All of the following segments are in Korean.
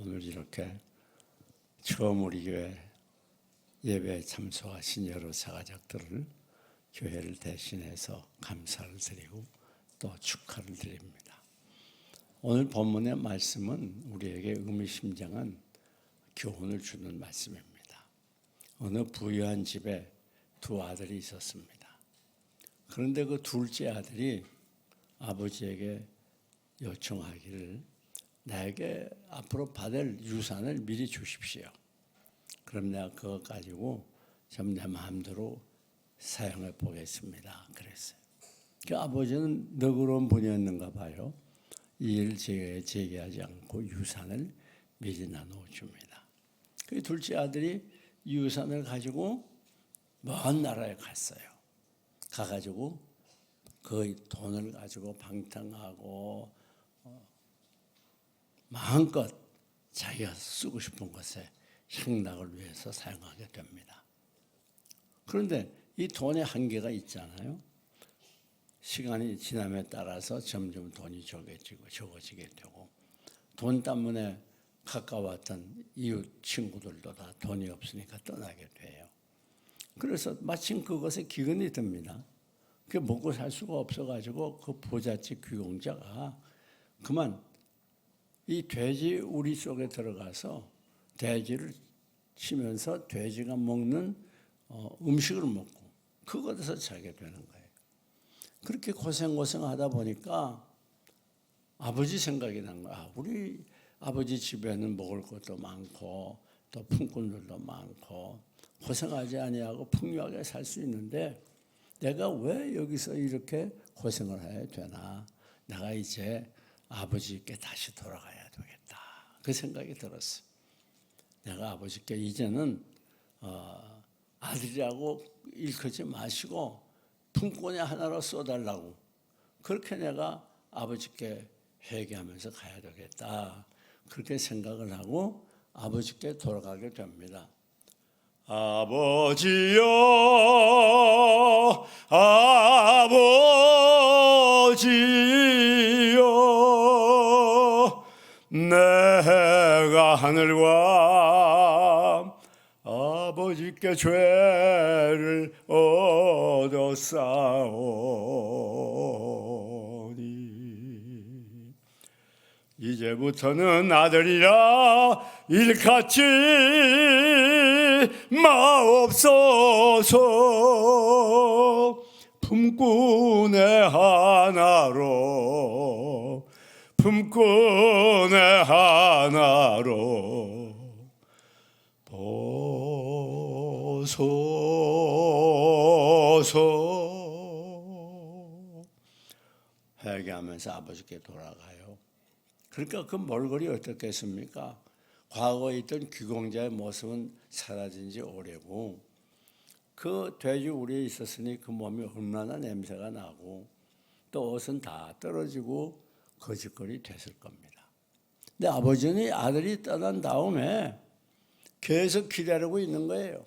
오늘 이렇게 처음 우리 교회 예배에 참석하신 여러 사가족들을 교회를 대신해서 감사를 드리고 또 축하를 드립니다. 오늘 본문의 말씀은 우리에게 의미심장한 교훈을 주는 말씀입니다. 어느 부유한 집에 두 아들이 있었습니다. 그런데 그 둘째 아들이 아버지에게 요청하기를 나에게 앞으로 받을 유산을 미리 주십시오. 그럼 내가 그거 가지고 좀 내 마음대로 사용해 보겠습니다. 그랬어요. 그 아버지는 너그러운 분이었는가 봐요. 이 일을 제기하지 않고 유산을 미리 나누어 줍니다. 그 둘째 아들이 유산을 가지고 먼 나라에 갔어요. 가가지고 그 돈을 가지고 방탕하고 마음껏 자기가 쓰고 싶은 것에 향락을 위해서 사용하게 됩니다. 그런데 이 돈의 한계가 있잖아요. 시간이 지남에 따라서 점점 돈이 적어지게 되고 돈 때문에 가까웠던 이웃 친구들도 다 돈이 없으니까 떠나게 돼요. 그래서 마침 그것에 기근이 듭니다. 그 먹고 살 수가 없어가지고 그 부잣집 귀공자가 그만 이 돼지 우리 속에 들어가서 돼지를 치면서 돼지가 먹는 음식을 먹고 그것에서 자게 되는 거예요. 그렇게 고생하다 보니까 아버지 생각이 난 거야. 우리 아버지 집에는 먹을 것도 많고 또 품꾼들도 많고 고생하지 아니하고 풍요하게 살 수 있는데 내가 왜 여기서 이렇게 고생을 해야 되나. 내가 이제 아버지께 다시 돌아가야 되겠다. 그 생각이 들었어요. 내가 아버지께 이제는 아들이라고 일컫지 마시고 품꾼이 하나로 써달라고 그렇게 내가 아버지께 회개하면서 가야 되겠다. 그렇게 생각을 하고 아버지께 돌아가게 됩니다. 아버지여 아버지여 내가 하늘과 아버지께 죄를 얻었사오니 이제부터는 아들이라 일컫지 마옵소서. 품꾼의 하나로 보소서. 회개하면서 아버지께 돌아가요. 그러니까 그 몰골이 어떻겠습니까? 과거에 있던 귀공자의 모습은 사라진 지 오래고 그 돼지 우리에 있었으니 그 몸이 얼마나 냄새가 나고 또 옷은 다 떨어지고 거짓거리 됐을 겁니다. 근데 아버지는 아들이 떠난 다음에 계속 기다리고 있는 거예요.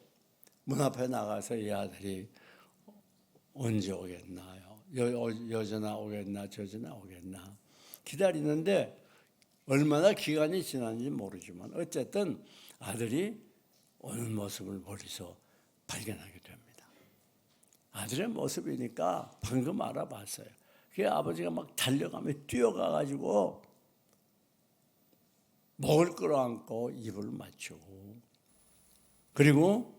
문 앞에 나가서 이 아들이 언제 오겠나요? 여전하 오겠나 저전하 오겠나 기다리는데 얼마나 기간이 지났는지 모르지만 어쨌든 아들이 오는 모습을 머리서 발견하게 됩니다. 아들의 모습이니까 방금 알아봤어요. 그 아버지가 막 달려가며 뛰어가가지고 목을 끌어안고 입을 맞추고 그리고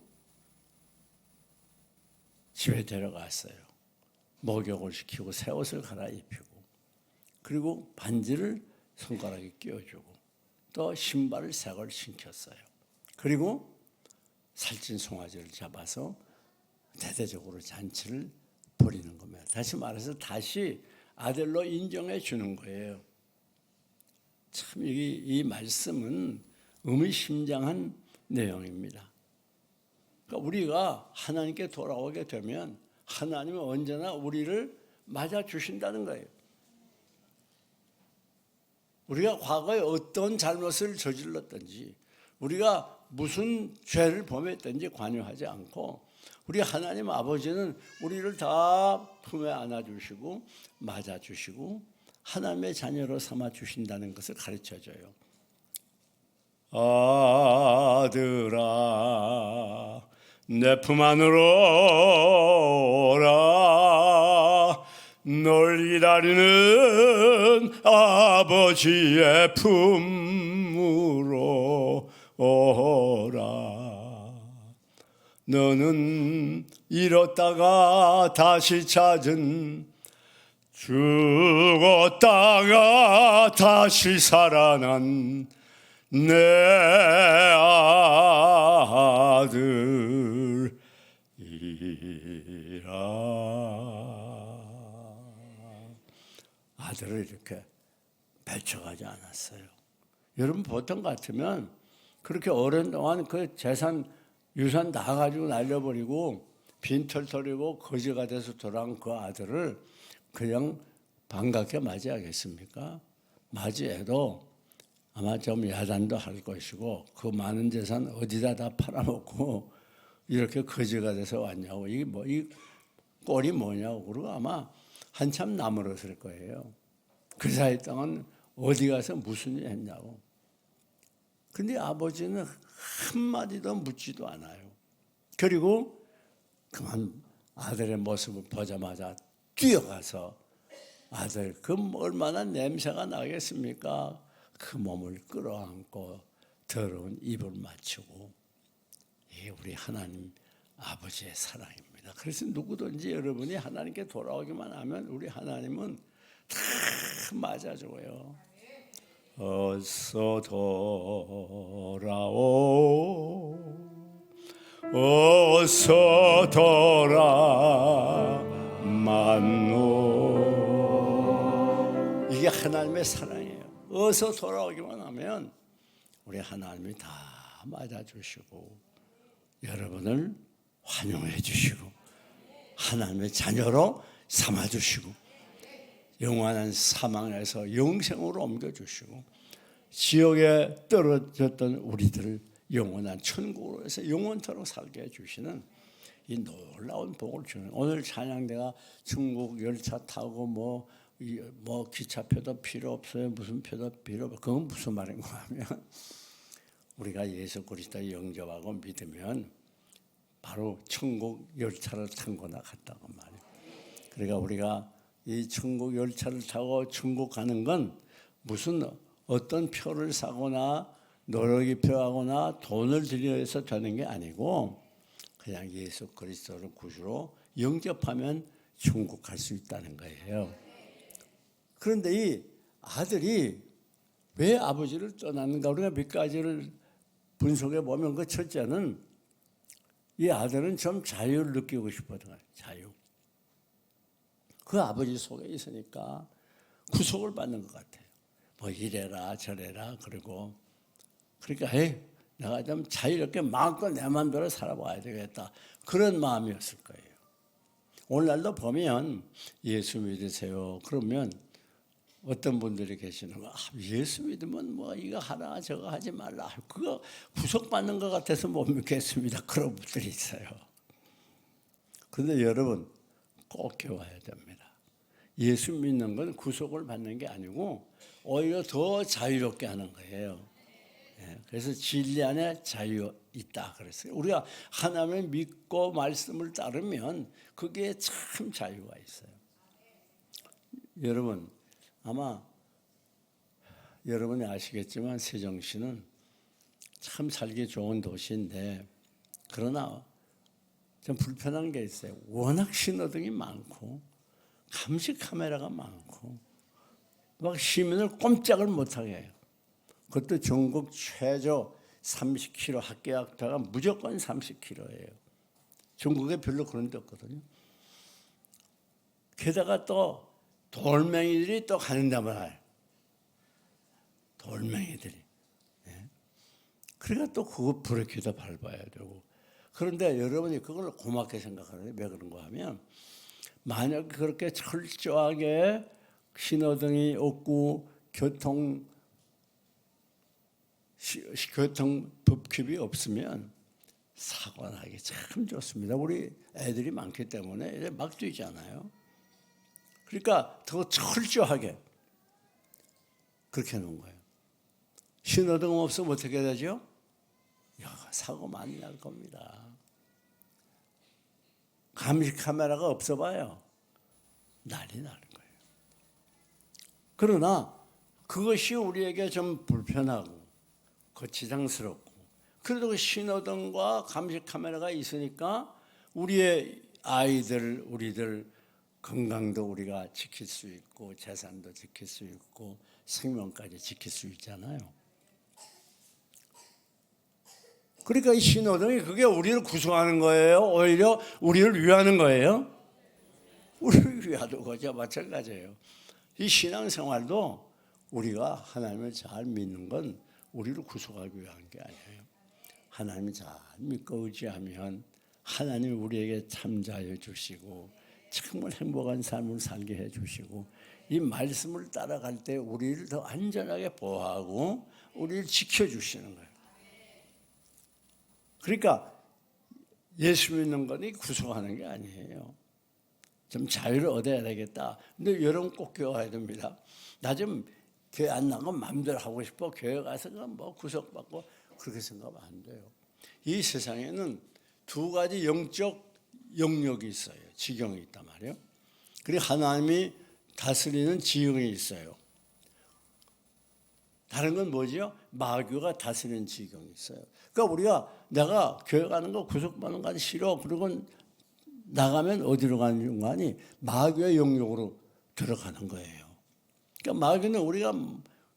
집에 데려갔어요. 목욕을 시키고 새 옷을 갈아입히고 그리고 반지를 손가락에 끼워주고 또 신발을 새 걸 신겼어요. 그리고 살찐 송아지를 잡아서 대대적으로 잔치를 벌이는 겁니다. 다시 말해서 다시 아들로 인정해 주는 거예요. 참 이 말씀은 의미심장한 내용입니다. 그러니까 우리가 하나님께 돌아오게 되면 하나님은 언제나 우리를 맞아주신다는 거예요. 우리가 과거에 어떤 잘못을 저질렀든지 우리가 무슨 죄를 범했든지 관여하지 않고 우리 하나님 아버지는 우리를 다 품에 안아주시고 맞아주시고 하나님의 자녀로 삼아주신다는 것을 가르쳐줘요. 아들아 내 품 안으로 오라. 널 기다리는 아버지의 품으로 오라. 너는 잃었다가 다시 찾은, 죽었다가 다시 살아난 내 아들이라. 아들을 이렇게 배척하지 않았어요. 여러분 보통 같으면 그렇게 오랜 동안 그 재산 유산 다 가지고 날려버리고 빈털터리고 거지가 돼서 돌아온 그 아들을 그냥 반갑게 맞이하겠습니까? 맞이해도 아마 좀 야단도 할 것이고 그 많은 재산 어디다 다 팔아먹고 이렇게 거지가 돼서 왔냐고, 이게 뭐 이 꼴이 뭐냐고 그러고 아마 한참 나무랬을 거예요. 그 사이 동안 어디 가서 무슨 일 했냐고. 근데 아버지는 한마디도 묻지도 않아요. 그리고 그만 아들의 모습을 보자마자 뛰어가서, 아들 그 얼마나 냄새가 나겠습니까? 그 몸을 끌어안고 더러운 입을 맞추고. 이게 우리 하나님 아버지의 사랑입니다. 그래서 누구든지 여러분이 하나님께 돌아오기만 하면 우리 하나님은 다 맞아줘요. 어서 돌아오, 어서 돌아만노. 이게 하나님의 사랑이에요. 어서 돌아오기만 하면 우리 하나님이 다 맞아주시고 여러분을 환영해 주시고 하나님의 자녀로 삼아주시고 영원한 사망에서 영생으로 옮겨주시고 지옥에 떨어졌던 우리들을 영원한 천국으로 해서 영원토록 살게 해주시는 이 놀라운 복을 주는, 오늘 찬양대가 중국 열차 타고 뭐 기차표도 필요 없어요, 무슨 표도 필요 없어요. 그건 무슨 말인가 하면 우리가 예수 그리스도 영접하고 믿으면 바로 천국 열차를 탄 거나 같다고 말이에요. 그러니까 우리가 이 천국 열차를 타고 천국 가는 건 무슨 어떤 표를 사거나 노력이 필요하거나 돈을 들여서 되는 게 아니고 그냥 예수 그리스도를 구주로 영접하면 천국 갈 수 있다는 거예요. 그런데 이 아들이 왜 아버지를 떠났는가? 우리가 몇 가지를 분석해 보면 그 첫째는 이 아들은 좀 자유를 느끼고 싶었던 거예요. 자유. 그 아버지 속에 있으니까 구속을 받는 것 같아요. 뭐 이래라 저래라 그러고 그러니까 내가 좀 자유롭게 마음껏 내 마음대로 살아봐야 되겠다. 그런 마음이었을 거예요. 오늘날도 보면 예수 믿으세요. 그러면 어떤 분들이 계시는 거, 예수 믿으면 뭐 이거 하라 저거 하지 말라. 그거 구속받는 것 같아서 못 믿겠습니다. 그런 분들이 있어요. 그런데 여러분 꼭 배워야 됩니다. 예수 믿는 건 구속을 받는 게 아니고 오히려 더 자유롭게 하는 거예요. 그래서 진리 안에 자유 있다 그랬어요. 우리가 하나님을 믿고 말씀을 따르면 그게 참 자유가 있어요. 여러분 아마 여러분이 아시겠지만 세종시는 참 살기 좋은 도시인데 그러나 좀 불편한 게 있어요. 워낙 신호등이 많고 감시 카메라가 많고 막 시민을 꼼짝을 못하게 해요. 그것도 전국 최저 30km 합계약자가 무조건 30km예요. 전국에 별로 그런 데 없거든요. 게다가 또 돌멩이들이 또 가는데 말이에요. 돌멩이들이. 그러니까 또 그거 브레이크도 밟아야 되고. 그런데 여러분이 그걸 고맙게 생각하는데 왜 그런가 하면 만약 그렇게 철저하게 신호등이 없고 교통법규이 없으면 사고 나기 참 좋습니다. 우리 애들이 많기 때문에 막 뛰잖아요. 그러니까 더 철저하게 그렇게 해놓은 거예요. 신호등 없으면 어떻게 되죠? 사고 많이 날 겁니다. 감시 카메라가 없어 봐요. 난리 나는 거예요. 그러나 그것이 우리에게 좀 불편하고 거치장스럽고, 그래도 그 신호등과 감시 카메라가 있으니까 우리의 아이들, 우리들 건강도 우리가 지킬 수 있고 재산도 지킬 수 있고 생명까지 지킬 수 있잖아요. 그러니까 이 신호등이 그게 우리를 구성하는 거예요? 오히려 우리를 위하는 거예요? 우리를 위하는 거죠. 마찬가지예요. 이 신앙생활도 우리가 하나님을 잘 믿는 건 우리를 구속하기 위한 게 아니에요. 하나님을 잘 믿고 의지하면 하나님이 우리에게 참자해 주시고 정말 행복한 삶을 살게 해 주시고 이 말씀을 따라갈 때 우리를 더 안전하게 보호하고 우리를 지켜주시는 거예요. 그러니까 예수 믿는 거니 구속하는 게 아니에요. 좀 자유를 얻어야 되겠다. 근데 여러분 꼭 교회 가야 됩니다. 나 좀 교회 안 나가면 마음대로 하고 싶어. 교회 가서 뭐 구속받고 그렇게 생각하면 안 돼요. 이 세상에는 두 가지 영적 영역이 있어요. 지경이 있단 말이에요. 그리고 하나님이 다스리는 지경이 있어요. 다른 건 뭐죠? 마귀가 다스리는 지경이 있어요. 그러니까 우리가 내가 교회 가는 거 구속받는 거 싫어. 그러고 나가면 어디로 가는 중간이 마귀의 영역으로 들어가는 거예요. 그러니까 마귀는 우리가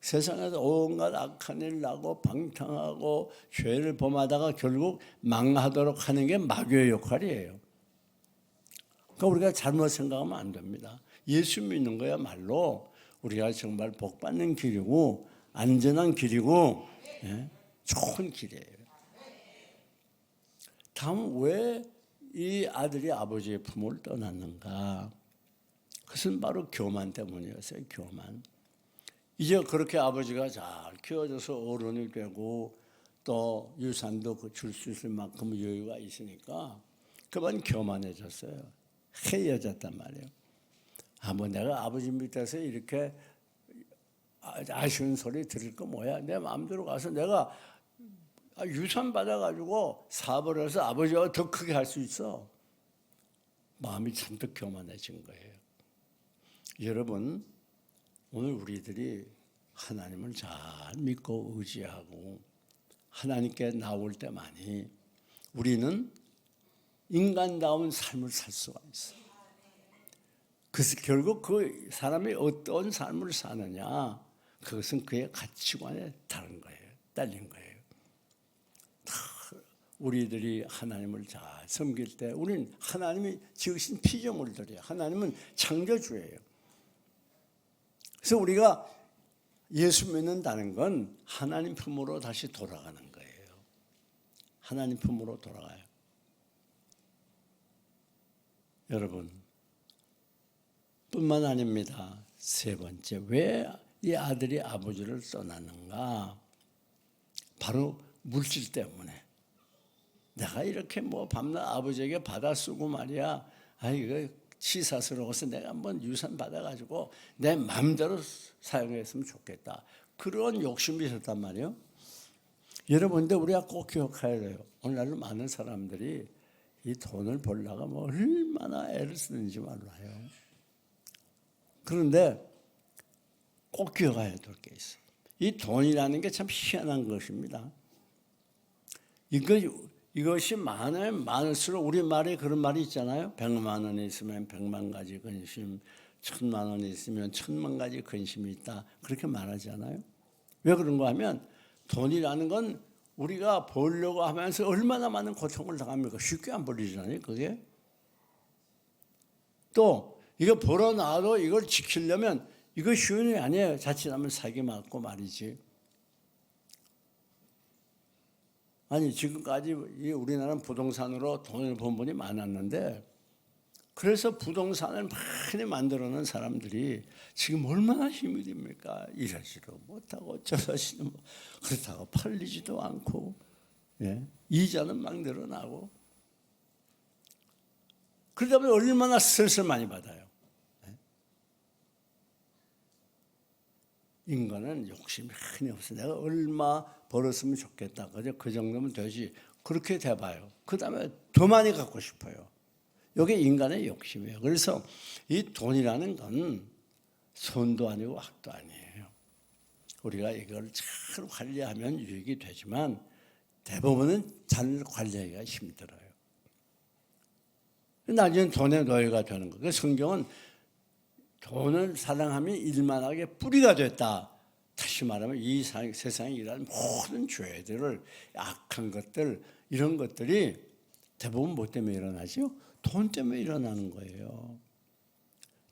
세상에서 온갖 악한 일 나고 방탕하고 죄를 범하다가 결국 망하도록 하는 게 마귀의 역할이에요. 그러니까 우리가 잘못 생각하면 안 됩니다. 예수 믿는 거야말로 우리가 정말 복 받는 길이고 안전한 길이고 좋은 길이에요. 다음 왜 이 아들이 아버지의 품을 떠났는가? 그것은 바로 교만 때문이었어요. 교만. 이제 그렇게 아버지가 잘 키워줘서 어른이 되고 또 유산도 줄 수 있을 만큼 여유가 있으니까 그만 교만해졌어요. 해이해졌단 말이에요. 뭐 내가 아버지 밑에서 이렇게 아쉬운 소리 들을 거 뭐야? 내 마음대로 가서 내가 유산 받아가지고 사업을 해서 아버지와 더 크게 할 수 있어. 마음이 잔뜩 교만해진 거예요. 여러분, 오늘 우리들이 하나님을 잘 믿고 의지하고 하나님께 나올 때만이 우리는 인간다운 삶을 살 수가 있어요. 그래서 결국 그 사람이 어떤 삶을 사느냐, 그것은 그의 가치관에 다른 거예요. 딸린 거예요. 우리들이 하나님을 잘 섬길 때 우리는 하나님이 지으신 피조물들이에요. 하나님은 창조주예요. 그래서 우리가 예수 믿는다는 건 하나님 품으로 다시 돌아가는 거예요. 하나님 품으로 돌아가요. 여러분, 뿐만 아닙니다. 세 번째, 왜 이 아들이 아버지를 떠났는가? 바로 물질 때문에. 내가 이렇게 뭐 밤낮 아버지에게 받아 쓰고 말이야. 이거 치사스러워서 내가 한번 유산 받아가지고 내 마음대로 사용했으면 좋겠다. 그런 욕심이 있었단 말이에요. 여러분, 근데 우리가 꼭 기억해야 돼요. 오늘날 많은 사람들이 이 돈을 벌려고 뭐 얼마나 애를 쓰는지 몰라요. 그런데 꼭 기억해야 될 게 있어요. 이 돈이라는 게 참 희한한 것입니다. 이것이 많으면 많을수록 우리말에 그런 말이 있잖아요. 100만 원이 있으면 100만 가지 근심, 1000만 원이 있으면 1000만 가지 근심이 있다. 그렇게 말하잖아요. 왜 그런가 하면 돈이라는 건 우리가 벌려고 하면서 얼마나 많은 고통을 당합니까? 쉽게 안 벌리잖아요. 그게. 또 이거 벌어놔도 이걸 지키려면 이거 쉬운 일이 아니에요. 자칫하면 사기 맞고 말이지. 아니 지금까지 우리나라는 부동산으로 돈을 번 분이 많았는데 그래서 부동산을 많이 만들어 놓은 사람들이 지금 얼마나 힘이 듭니까? 일하지도 못하고 저러지도 못 그렇다고 팔리지도 않고 이자는 막 늘어나고 그러다 보니 얼마나 스트레스를 많이 받아요. 인간은 욕심이 흔히 없어. 내가 얼마 벌었으면 좋겠다. 그 정도면 되지. 그렇게 돼봐요. 그 다음에 더 많이 갖고 싶어요. 이게 인간의 욕심이에요. 그래서 이 돈이라는 건 선도 아니고 악도 아니에요. 우리가 이걸 잘 관리하면 유익이 되지만 대부분은 잘 관리하기가 힘들어요. 나중에 돈의 노예가 되는 거예요. 성경은 돈을 사랑하면 일만하게 뿌리가 됐다. 다시 말하면 이 세상에 일하는 모든 죄들을, 악한 것들, 이런 것들이 대부분 뭐 때문에 일어나죠? 돈 때문에 일어나는 거예요.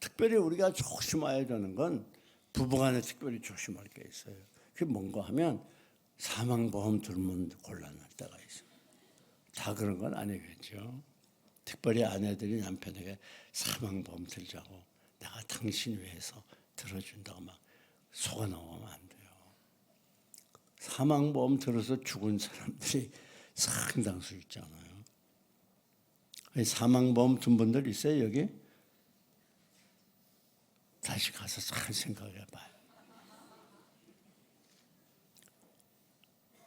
특별히 우리가 조심해야 되는 건 부부간에 특별히 조심할 게 있어요. 그게 뭔가 하면 사망보험 들면 곤란할 때가 있어요. 다 그런 건 아니겠죠. 특별히 아내들이 남편에게 사망보험 들자고 내가 당신 위해서 들어준다고 막 속아놓으면 안 돼요. 사망보험 들어서 죽은 사람들이 상당수 있잖아요. 사망보험 든 분들 있어요 여기? 다시 가서 잘 생각해 봐요.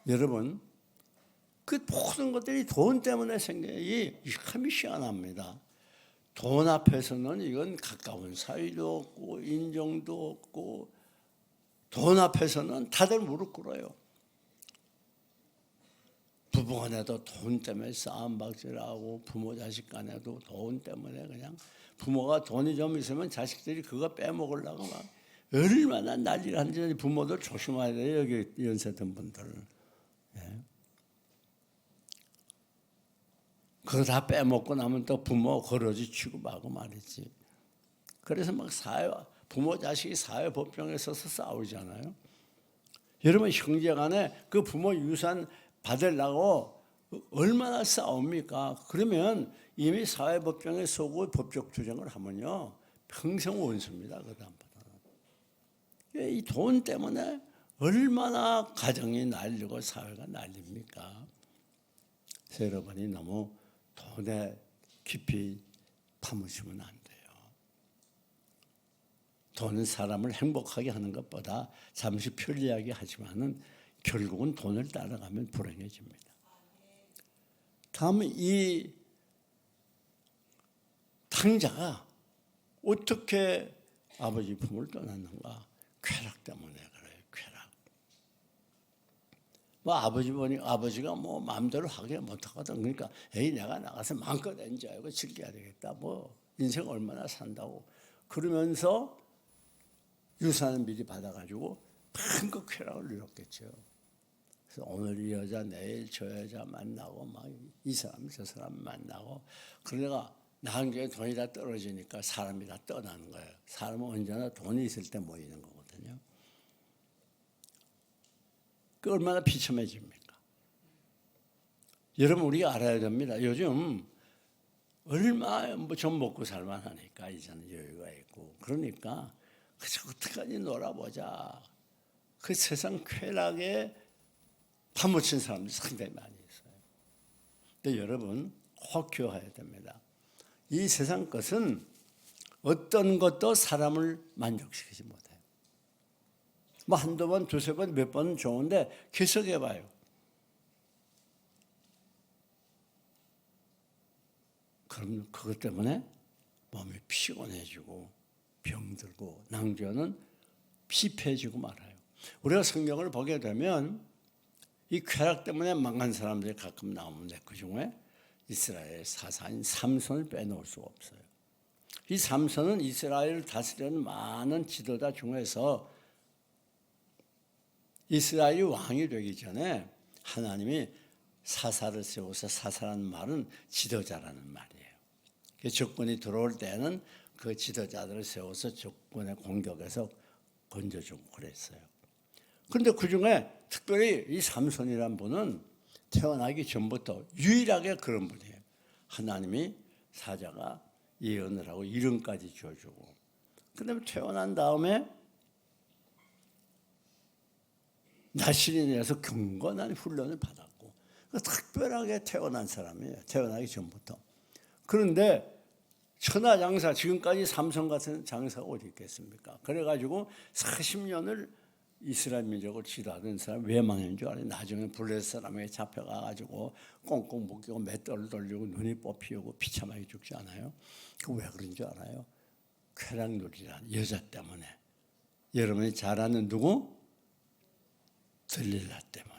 여러분, 그 모든 것들이 돈 때문에 생겨이 참이 희한합니다. 돈 앞에서는 이건 가까운 사이도 없고 인정도 없고 돈 앞에서는 다들 무릎 꿇어요. 부부간에도 돈 때문에 싸움박질하고 부모 자식 간에도 돈 때문에 그냥 부모가 돈이 좀 있으면 자식들이 그거 빼먹으려고 막 얼마나 난리를 하는지 부모들 조심해야 돼요. 여기 연세 든 분들. 예. 그거 다 빼먹고 나면 또 부모 거러지 취급하고 말이지. 그래서 막 부모 자식이 사회법정에 서서 싸우잖아요. 여러분 형제간에 그 부모 유산 받으려고 얼마나 싸웁니까? 그러면 이미 사회법정에 서고 법적 투쟁을 하면요 평생 원수입니다. 그 다음부터는. 이 돈 때문에 얼마나 가정이 날리고 사회가 날립니까? 그래서 여러분이 너무 돈에 깊이 파묻히면 안 돼요. 돈은 사람을 행복하게 하는 것보다 잠시 편리하게 하지만은 결국은 돈을 따라가면 불행해집니다. 다음 이 탕자가 어떻게 아버지 품을 떠났는가? 쾌락 때문에 그래요. 쾌락. 뭐 아버지가 뭐 마음대로 하게 못하거든. 그러니까 에이 내가 나가서 마음껏 엔joy하고 즐겨야 되겠다. 뭐 인생 얼마나 산다고 그러면서 유산을 미리 받아가지고 마음껏 쾌락을 누렸겠죠. 그래서 오늘 이 여자 내일 저 여자 만나고 막 이 사람 저 사람 만나고 그러다가 나한테 돈이 다 떨어지니까 사람이 다 떠나는 거예요. 사람은 언제나 돈이 있을 때 모이는 거거든요. 그 얼마나 비참해집니까? 여러분 우리가 알아야 됩니다. 요즘 얼마 좀 먹고 살만하니까 이제는 여유가 있고 그러니까 그저 어떡하니 놀아보자. 그 세상 쾌락에 파묻힌 사람들이 상당히 많이 있어요. 근데 여러분 꼭 기억해야 됩니다. 이 세상 것은 어떤 것도 사람을 만족시키지 못해요. 뭐 한두 번, 두세 번, 몇 번은 좋은데 계속 해봐요. 그럼 그것 때문에 몸이 피곤해지고 병들고 낭자는 피폐해지고 말아요. 우리가 성경을 보게 되면 이 쾌락 때문에 망한 사람들이 가끔 나오는데 그중에 이스라엘 사사인 삼손을 빼놓을 수가 없어요. 이 삼손은 이스라엘을 다스리는 많은 지도자 중에서 이스라엘이 왕이 되기 전에 하나님이 사사를 세워서 사사라는 말은 지도자라는 말이에요. 적군이 들어올 때는 그 지도자들을 세워서 적군의 공격에서 건져주고 그랬어요. 그런데 그중에 특별히 이 삼손이란 분은 태어나기 전부터 유일하게 그런 분이에요. 하나님이 사자가 예언을 하고 이름까지 지어주고 그다음에 태어난 다음에 나신이 내서 경건한 훈련을 받았고 특별하게 태어난 사람이에요. 태어나기 전부터. 그런데 천하장사 지금까지 삼손 같은 장사가 어디 있겠습니까? 그래가지고 40년을 이스라엘 민족을 지도하던 사람 왜 망한 줄 알아요? 나중에 블레셋 사람에게 잡혀가가지고 꽁꽁 묶이고 맷돌 돌리고 눈이 뽑히고 비참하게 죽지 않아요? 그 왜 그런 줄 알아요? 쾌락놀이란 여자 때문에. 여러분이 잘 아는 누구? 들릴라 때문에.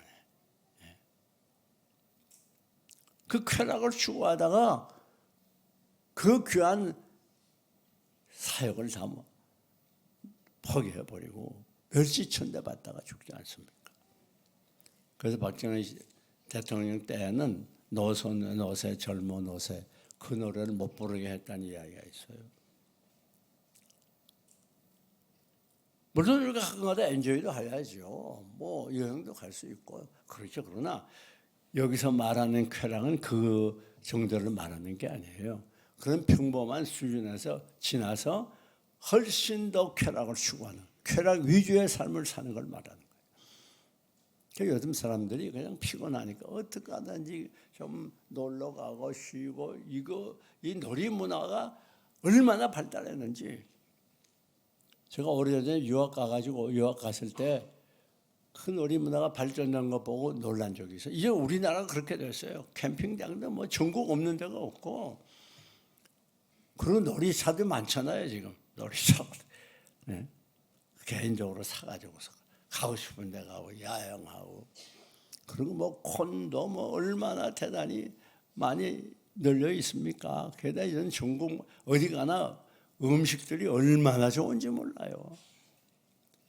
그 쾌락을 추구하다가 그 귀한 사역을 다 포기해버리고 멸시천대 받다가 죽지 않습니까? 그래서 박정희 대통령 때에는 노세 젊어 노세 그 노래를 못 부르게 했다는 이야기가 있어요. 물론 우리가 가끔가다 엔조이도 해야죠. 뭐 여행도 갈 수 있고 그렇죠. 그러나 여기서 말하는 쾌락은 그 정도를 말하는 게 아니에요. 그런 평범한 수준에서 지나서 훨씬 더 쾌락을 추구하는 쾌락 위주의 삶을 사는 걸 말하는 거예요. 그러니까 요즘 사람들이 그냥 피곤하니까 어떻게 하든지 좀 놀러 가고 쉬고 이 놀이 문화가 얼마나 발달했는지. 제가 오래전에 유학 가가지고 유학 갔을 때 그 놀이 문화가 발전한 거 보고 놀란 적이 있어요. 이제 우리나라가 그렇게 됐어요. 캠핑장도 뭐 전국 없는 데가 없고 그리고 놀이차도 많잖아요. 지금 놀이차. 네. 개인적으로 사가지고서 가고 싶은 데 가고 야영하고 그리고 뭐 콘도 뭐 얼마나 대단히 많이 널려 있습니까? 게다가 이런 전국 어디 가나 음식들이 얼마나 좋은지 몰라요.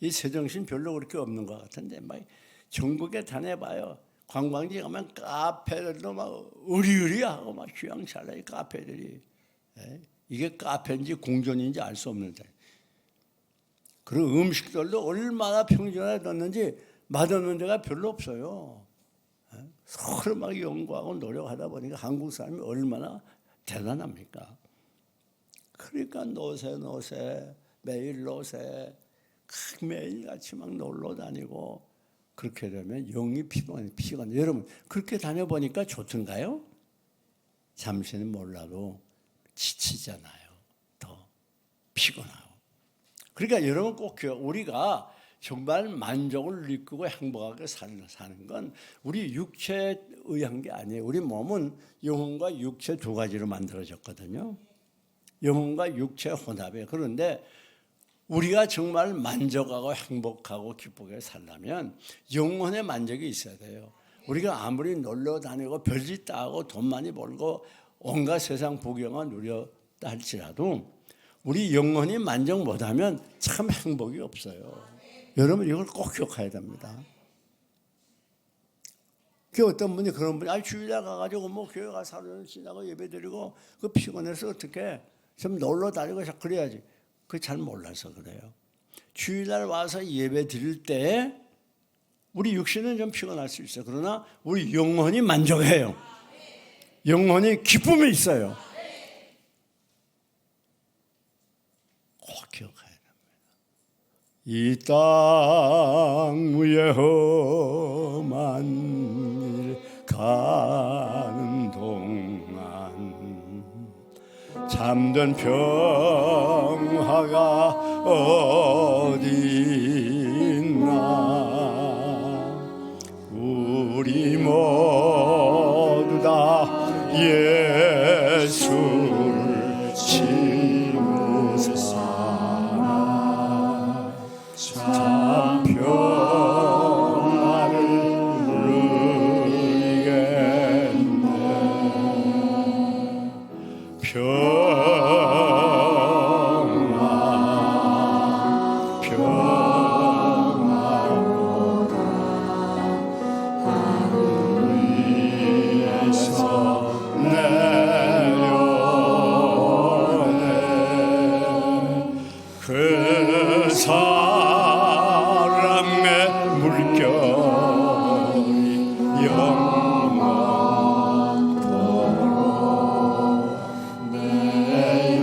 이 제정신 별로 그렇게 없는 것 같은데 막 전국에 다녀봐요. 관광지 가면 카페들도 막 으리으리하고 막 휘황찬란히 카페들이. 이게 카페인지 공전인지 알 수 없는데. 그리고 음식들도 얼마나 평균에 넣는지 맛없는 데가 별로 없어요. 서로 막 연구하고 노력하다 보니까 한국 사람이 얼마나 대단합니까? 그러니까 노세 매일 노세 매일같이 막 놀러 다니고 그렇게 되면 영이 피곤해. 여러분 그렇게 다녀보니까 좋던가요? 잠시는 몰라도 지치잖아요. 더 피곤하고. 그러니까 여러분 꼭 우리가 정말 만족을 느끼고 행복하게 사는 건 우리 육체에 의한 게 아니에요. 우리 몸은 영혼과 육체 두 가지로 만들어졌거든요. 영혼과 육체 혼합이에요. 그런데 우리가 정말 만족하고 행복하고 기쁘게 살려면 영혼의 만족이 있어야 돼요. 우리가 아무리 놀러 다니고 별짓 다 하고 돈 많이 벌고 온갖 세상 부경을 누렸다 할지라도 우리 영혼이 만족 못하면 참 행복이 없어요. 여러분 이걸 꼭 기억해야 됩니다. 그 어떤 분이 그런 분이 주일날 가가지고 뭐 교회 가서 하루는 지나고 예배드리고 그 피곤해서 어떻게 좀 놀러 다니고 그래야지. 그거 잘 몰라서 그래요. 주일날 와서 예배 드릴 때 우리 육신은 좀 피곤할 수 있어요. 그러나 우리 영혼이 만족해요. 영혼이 기쁨이 있어요. 꼭 기억해야 됩니다. 이 땅 위에 험한 길 가는 동안 잠든 평화가 어디 있나. 우리 모두 다 예수를 지으면서 살아 참 평화를 누리겠네. 그 사랑의 물결이 영원토록 내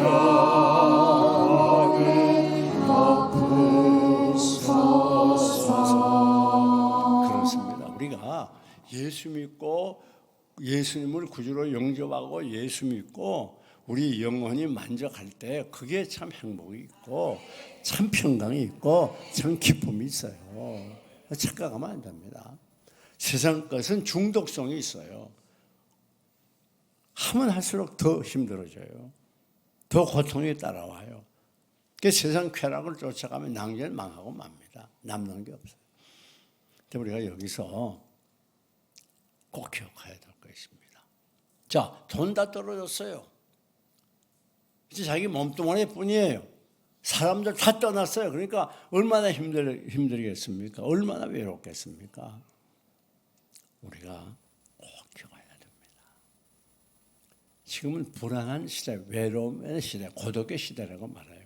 영혼을 덮으소서. 그렇습니다. 우리가 예수 믿고 예수님을 구주로 영접하고 예수 믿고 우리 영혼이 만족할 때 그게 참 행복이 있고 참 평강이 있고 참 기쁨이 있어요. 착각하면 안 됩니다. 세상 것은 중독성이 있어요. 하면 할수록 더 힘들어져요. 더 고통이 따라와요. 그 세상 쾌락을 쫓아가면 낭전 망하고 맙니다. 남는 게 없어요. 근데 우리가 여기서 꼭 기억해야 될 것입니다. 자, 돈 다 떨어졌어요. 이제 자기 몸뚱아리 뿐이에요. 사람들 다 떠났어요. 그러니까 얼마나 힘들겠습니까? 얼마나 외롭겠습니까? 우리가 꼭 기억해야 됩니다. 지금은 불안한 시대, 외로움의 시대, 고독의 시대라고 말해요.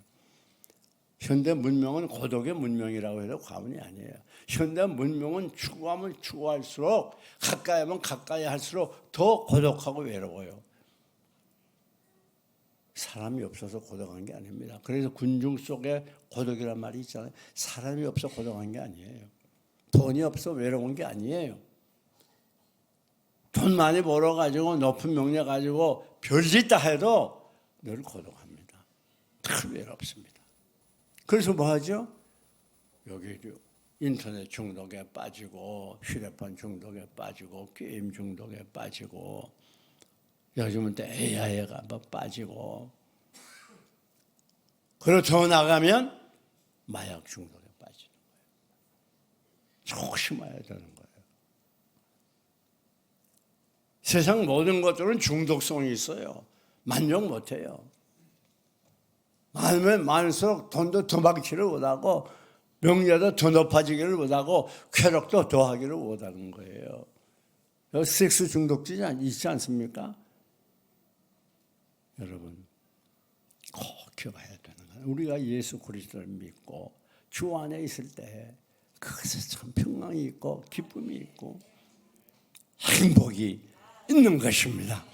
현대 문명은 고독의 문명이라고 해도 과언이 아니에요. 현대 문명은 추구하면 추구할수록 가까이 하면 가까이 할수록 더 고독하고 외로워요. 사람이 없어서 고독한 게 아닙니다. 그래서 군중 속에 고독이란 말이 있잖아요. 사람이 없어 고독한 게 아니에요. 돈이 없어 외로운 게 아니에요. 돈 많이 벌어가지고 높은 명예 가지고 별짓 다 해도 늘 고독합니다. 늘 외롭습니다. 그래서 뭐 하죠? 여기 인터넷 중독에 빠지고 휴대폰 중독에 빠지고 게임 중독에 빠지고 요즘은 또 AI에 빠지고 그리고 더 나가면 마약 중독에 빠지는 거예요. 조심해야 되는 거예요. 세상 모든 것들은 중독성이 있어요. 만족 못해요. 많으면 많을수록 돈도 더 많기를 원하고 명예도 더 높아지기를 원하고 쾌락도 더 하기를 원하는 거예요. 섹스 중독증이 있지 않습니까? 여러분 꼭 기억해야 되는 거예요. 우리가 예수 그리스도를 믿고 주 안에 있을 때 그것에 참 평강이 있고 기쁨이 있고 행복이 있는 것입니다.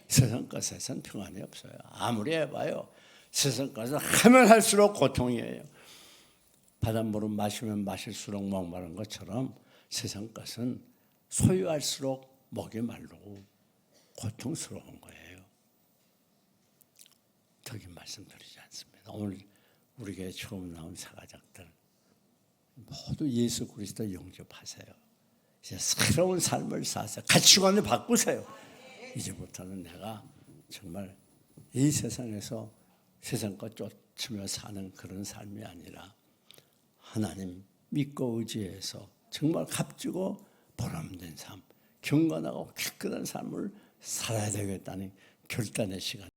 세상 것에서는 평안이 없어요. 아무리 해봐요. 세상 것은 하면 할수록 고통이에요. 바닷물은 마시면 마실수록 목마른 것처럼 세상 것은 소유할수록 목이 마르고 고통스러운 거예요. 더 긴 말씀드리지 않습니다. 오늘 우리 교회 처음 나온 사가족들 모두 예수 그리스도 영접하세요. 이제 새로운 삶을 사세요. 가치관을 바꾸세요. 이제부터는 내가 정말 이 세상에서 세상 것 쫓으며 사는 그런 삶이 아니라 하나님 믿고 의지해서 정말 값지고 보람된 삶, 경건하고 깨끗한 삶을 살아야 되겠다는 결단의 시간.